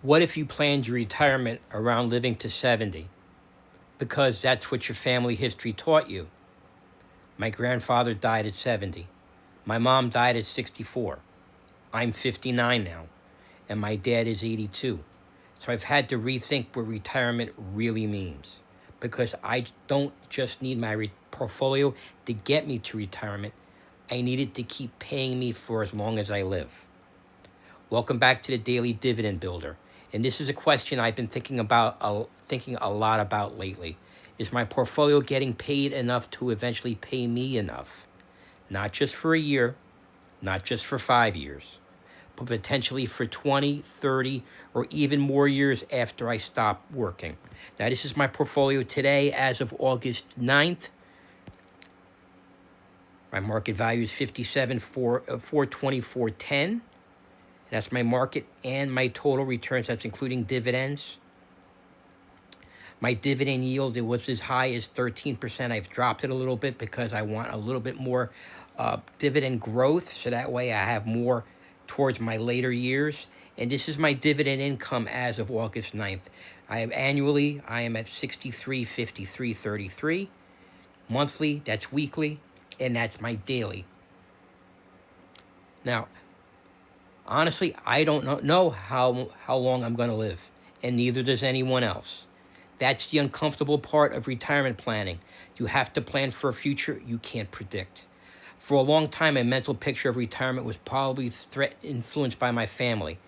What if you planned your retirement around living to 70? Because that's what your family history taught you. My grandfather died at 70. My mom died at 64. I'm 59 now, and my dad is 82. So I've had to rethink what retirement really means, because I don't just need my portfolio to get me to retirement. I need it to keep paying me for as long as I live. Welcome back to the Daily Dividend Builder. And this is a question I've been thinking a lot about lately. Is my portfolio getting paid enough to eventually pay me enough? Not just for a year, not just for 5 years, but potentially for 20, 30, or even more years after I stop working. Now, this is my portfolio today as of August 9th. My market value is 424.10. That's my market and my total returns. That's including dividends. My dividend yield, it was as high as 13%. I've dropped it a little bit because I want a little bit more dividend growth, so that way I have more towards my later years. And this is my dividend income as of August 9th. I am at 63.53.33. Monthly, that's weekly, and that's my daily. Now, honestly, I don't know how long I'm going to live, and neither does anyone else. That's the uncomfortable part of retirement planning. You have to plan for a future you can't predict. For a long time, a mental picture of retirement was probably influenced by my family.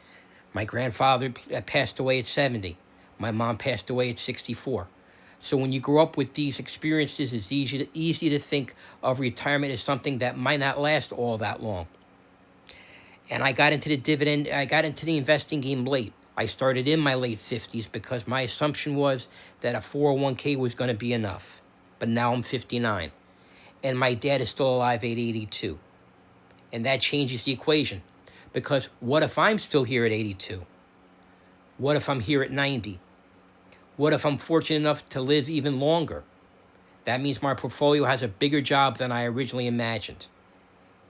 My grandfather passed away at 70. My mom passed away at 64. So when you grow up with these experiences, it's easy to think of retirement as something that might not last all that long. And I got into the investing game late. I started in my late 50s because my assumption was that a 401k was going to be enough. But now I'm 59. And my dad is still alive at 82. And that changes the equation. Because what if I'm still here at 82? What if I'm here at 90? What if I'm fortunate enough to live even longer? That means my portfolio has a bigger job than I originally imagined.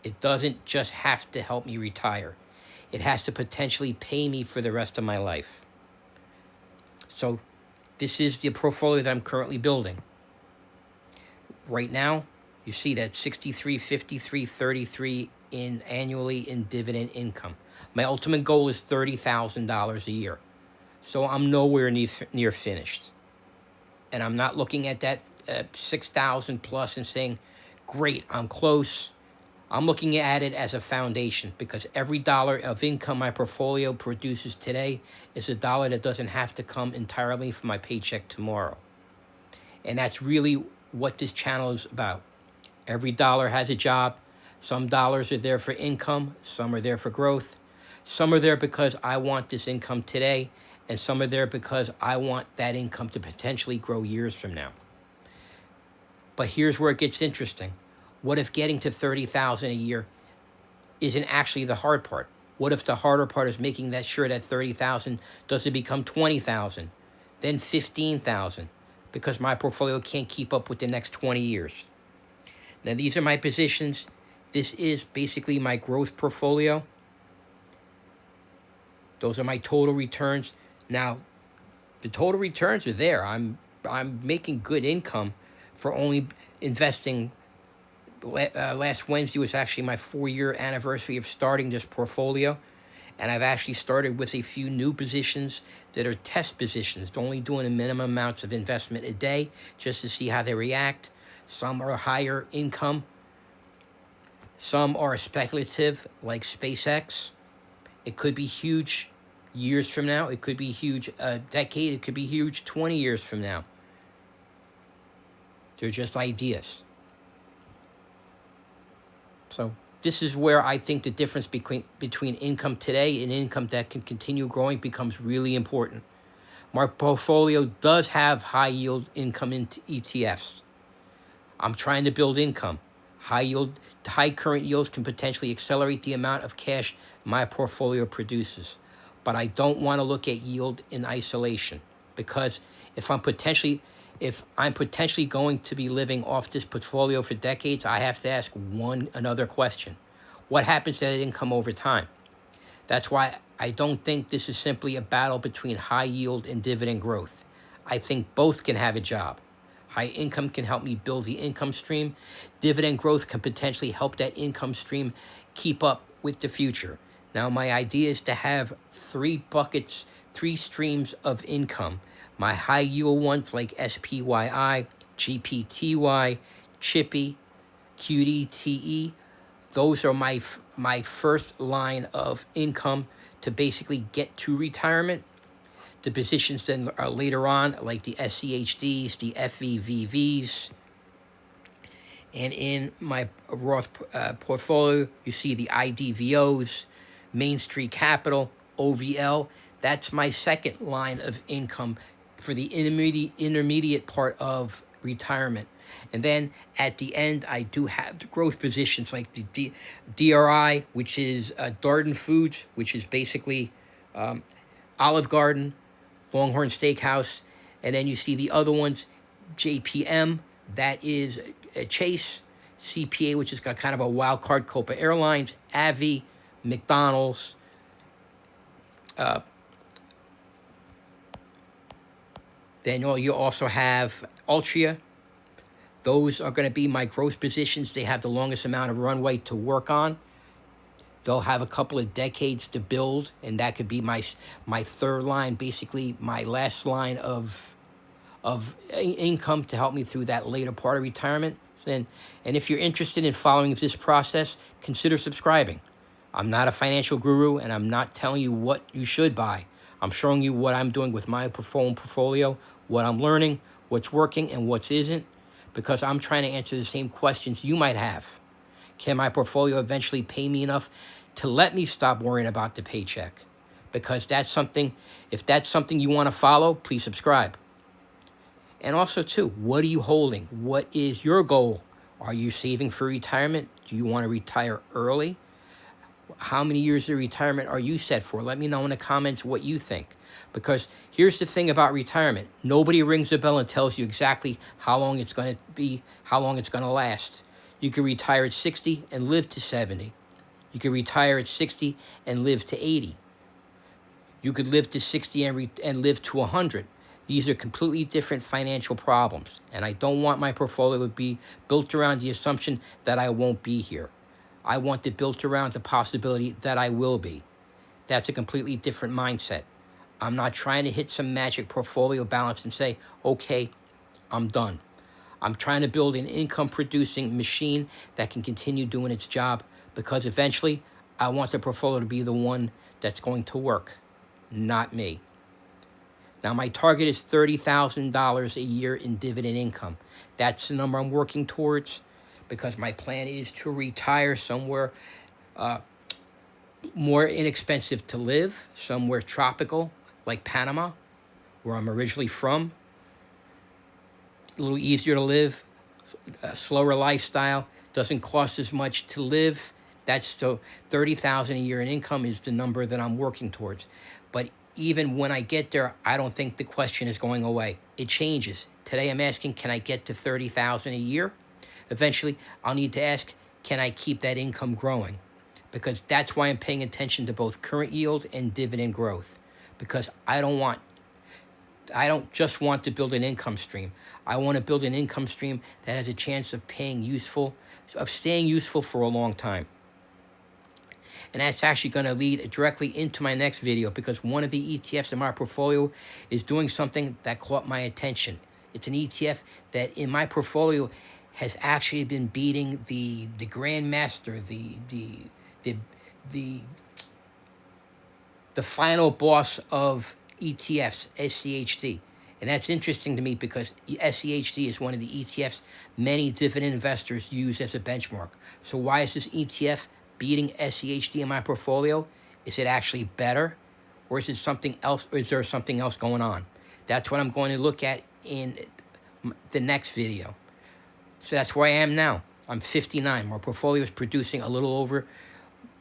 It doesn't just have to help me retire. It has to potentially pay me for the rest of my life. So this is the portfolio that I'm currently building. Right now, you see that 63.53.33 annually in dividend income. My ultimate goal is $30,000 a year. So I'm nowhere near finished. And I'm not looking at that 6,000 plus and saying, great, I'm close. I'm looking at it as a foundation, because every dollar of income my portfolio produces today is a dollar that doesn't have to come entirely from my paycheck tomorrow. And that's really what this channel is about. Every dollar has a job. Some dollars are there for income. Some are there for growth. Some are there because I want this income today. And some are there because I want that income to potentially grow years from now. But here's where it gets interesting. What if getting to $30,000 a year isn't actually the hard part? What if the harder part is making sure that $30,000 doesn't become $20,000, then $15,000, because my portfolio can't keep up with the next 20 years? Now, these are my positions. This is basically my growth portfolio. Those are my total returns. Now, the total returns are there. I'm making good income for only investing. Last Wednesday was actually my 4-year anniversary of starting this portfolio. And I've actually started with a few new positions that are test positions, only doing a minimum amounts of investment a day just to see how they react. Some are higher income. Some are speculative, like SpaceX. It could be huge years from now. It could be huge a decade. It could be huge 20 years from now. They're just ideas. So this is where I think the difference between income today and income that can continue growing becomes really important. My portfolio does have high yield income in ETFs. I'm trying to build income. High current yields can potentially accelerate the amount of cash my portfolio produces. But I don't want to look at yield in isolation, because if I'm potentially going to be living off this portfolio for decades, I have to ask another question. What happens to that income over time? That's why I don't think this is simply a battle between high yield and dividend growth. I think both can have a job. High income can help me build the income stream. Dividend growth can potentially help that income stream keep up with the future. Now, my idea is to have three buckets, three streams of income. My high yield ones like SPYI, GPTY, Chippy, QDTE, those are my first line of income to basically get to retirement. The positions then are later on, like the SCHDs, the FEVVs. And in my Roth portfolio, you see the IDVOs, Main Street Capital, OVL. That's my second line of income for the intermediate part of retirement. And then at the end, I do have the growth positions like the DRI, which is Darden Foods, which is basically Olive Garden, Longhorn Steakhouse. And then you see the other ones, JPM, that is Chase, CPA, which has got kind of a wild card, Copa Airlines, Avi, McDonald's, then you also have Altria. Those are going to be my growth positions. They have the longest amount of runway to work on. They'll have a couple of decades to build, and that could be my third line, basically my last line of income to help me through that later part of retirement. And if you're interested in following this process, consider subscribing. I'm not a financial guru, and I'm not telling you what you should buy. I'm showing you what I'm doing with my portfolio, what I'm learning, what's working, and what isn't, because I'm trying to answer the same questions you might have. Can my portfolio eventually pay me enough to let me stop worrying about the paycheck? Because that's something, if that's something you want to follow, please subscribe. And also, too, what are you holding? What is your goal? Are you saving for retirement? Do you want to retire early? How many years of retirement are you set for? Let me know in the comments what you think. Because here's the thing about retirement. Nobody rings a bell and tells you exactly how long it's going to be, how long it's going to last. You can retire at 60 and live to 70. You can retire at 60 and live to 80. You could live to 60 and live to 100. These are completely different financial problems, and I don't want my portfolio to be built around the assumption that I won't be here. I want it built around the possibility that I will be. That's a completely different mindset. I'm not trying to hit some magic portfolio balance and say, okay, I'm done. I'm trying to build an income-producing machine that can continue doing its job, because eventually I want the portfolio to be the one that's going to work, not me. Now, my target is $30,000 a year in dividend income. That's the number I'm working towards, because my plan is to retire somewhere more inexpensive to live, somewhere tropical like Panama, where I'm originally from. A little easier to live, a slower lifestyle, doesn't cost as much to live. That's so $30,000 a year in income is the number that I'm working towards. But even when I get there, I don't think the question is going away. It changes. Today I'm asking, can I get to $30,000 a year? Eventually, I'll need to ask, can I keep that income growing? Because that's why I'm paying attention to both current yield and dividend growth. Because I don't just want to build an income stream. I want to build an income stream that has a chance of staying useful for a long time. And that's actually going to lead directly into my next video, because one of the ETFs in my portfolio is doing something that caught my attention. It's an ETF that in my portfolio has actually been beating the grandmaster, the final boss of ETFs, SCHD. And that's interesting to me, because SCHD is one of the ETFs many dividend investors use as a benchmark. So why is this ETF beating SCHD in my portfolio? Is it actually better, or is it something else, or is there something else going on? That's what I'm going to look at in the next video. So that's where I am now. I'm 59. My portfolio is producing a little over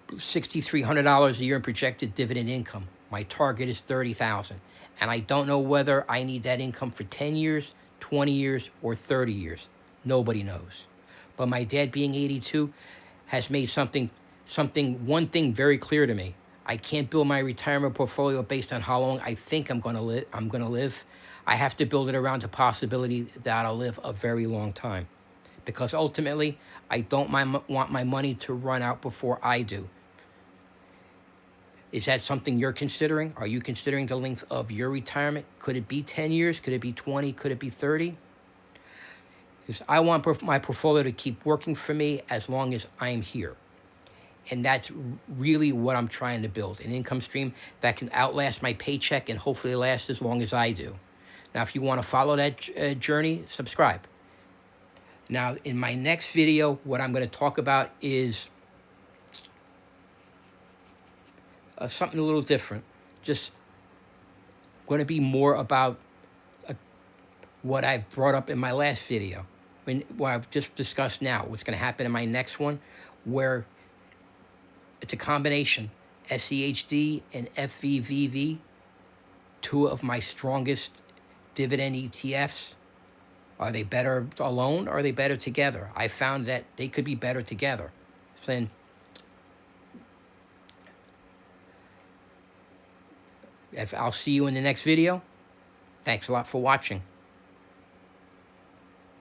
$6,300 a year in projected dividend income. My target is $30,000. And I don't know whether I need that income for 10 years, 20 years, or 30 years. Nobody knows. But my dad, being 82, has made one thing very clear to me. I can't build my retirement portfolio based on how long I think I'm going to live. I have to build it around the possibility that I'll live a very long time, because ultimately, I don't want my money to run out before I do. Is that something you're considering? Are you considering the length of your retirement? Could it be 10 years? Could it be 20? Could it be 30? Because I want my portfolio to keep working for me as long as I'm here. And that's really what I'm trying to build, an income stream that can outlast my paycheck and hopefully last as long as I do. Now, if you want to follow that journey, subscribe. Now, in my next video, what I'm going to talk about is something a little different. Just going to be more about what I've brought up in my last video, what I've just discussed now, what's going to happen in my next one, where it's a combination, SEHD and FVVV, two of my strongest dividend ETFs. Are they better alone or are they better together? I found that they could be better together. So then, I'll see you in the next video. Thanks a lot for watching.